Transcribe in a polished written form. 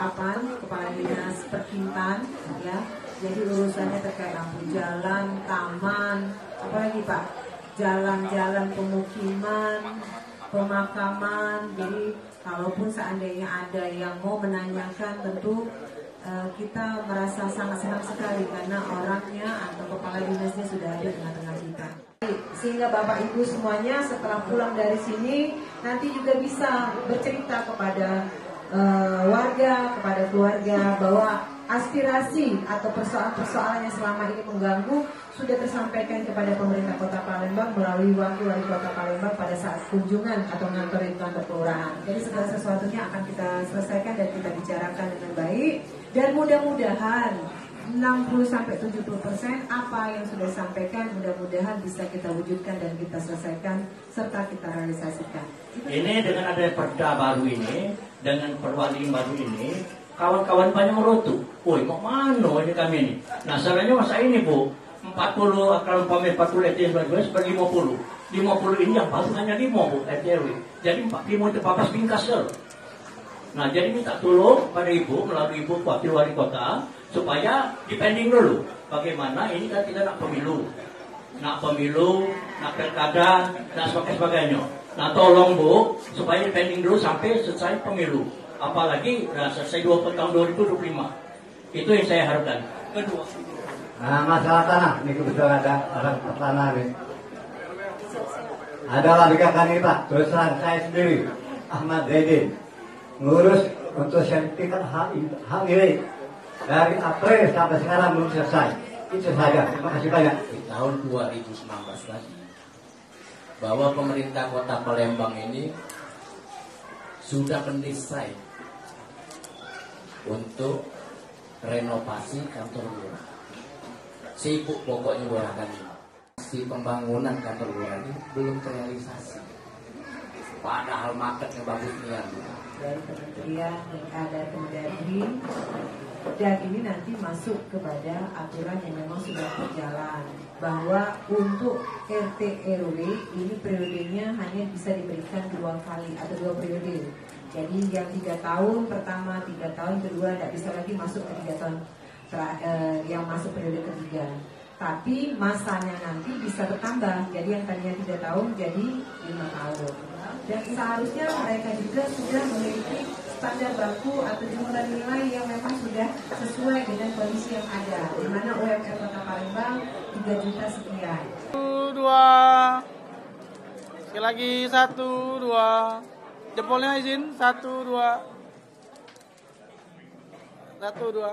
Papan, Kepala Dinas Perkintan, ya. Jadi urusannya terkait lampu jalan, taman, apalagi Pak, jalan-jalan pemukiman, pemakaman. Jadi kalaupun seandainya ada yang mau menanyakan, tentu kita merasa sangat senang sekali karena orangnya atau kepala dinasnya sudah ada di tengah-tengah kita. Sehingga Bapak Ibu semuanya setelah pulang dari sini nanti juga bisa bercerita kepada warga, kepada keluarga bahwa aspirasi atau persoalan-persoalan yang selama ini mengganggu sudah tersampaikan kepada pemerintah Kota Palembang melalui Wakil Wali Kota Palembang pada saat kunjungan atau ngantor di kantor kelurahan. Jadi segala sesuatunya akan kita selesaikan dan kita bicarakan dengan baik, dan mudah-mudahan 60-70% apa yang sudah disampaikan mudah-mudahan bisa kita wujudkan dan kita selesaikan serta kita realisasikan. Ini dengan ada perda baru ini, dengan perwali baru ini, kawan-kawan banyak merotu. Woi, mau mana ini kami ini? Nah, salahnya masa ini Bu, 40 kalau umpamanya 40 RT 12 per 50. 50 ini yang baru hanya 5 Bu RT RW. Jadi 45 itu papas pingkas loh. Nah, jadi minta tolong pada Ibu melalui Ibu Wakil Wali Kota supaya dipending dulu. Bagaimana ini kan kita nak pemilu, nak pilkada, dan sebagainya. Nah, tolong Bu supaya dipending dulu sampai selesai pemilu. Apalagi selesai tahun 2025. Itu yang saya harapkan. Kedua. Nah, masalah tanah, ini kebetulan ada orang tanah nih. Adalah bikakan ini Pak, terus terang saya sendiri, Ahmad Zaidin, ngurus untuk sertifikat hak milik dari April sampai sekarang belum selesai. Itu saja. Terima kasih banyak. Di tahun 2019 lagi, bahwa pemerintah Kota Palembang ini sudah mendesain untuk renovasi kantor lurah. Sibuk pokoknya lurah ini. Si pembangunan kantor lurah ini belum terrealisasi. Padahal marketnya bagus nih. Dari kementerian ada Kemendagri, dan ini nanti masuk kepada aturan yang memang sudah berjalan bahwa untuk RT RW ini periodenya hanya bisa diberikan 2 kali atau 2 periode. Jadi yang 3 tahun pertama, 3 tahun kedua tidak bisa lagi masuk ke 3 tahun yang masuk periode ketiga. Tapi masanya nanti bisa bertambah. Jadi yang tadinya 3 tahun jadi 5 tahun. Dan seharusnya mereka juga sudah memiliki standar baku atau jumlah nilai yang memang sudah sesuai dengan kondisi yang ada. Di mana UMR Kota Palembang 3 juta sekian. 1, 2. Sekali lagi 1, 2. Jempolnya izin 1, 2. 1, 2.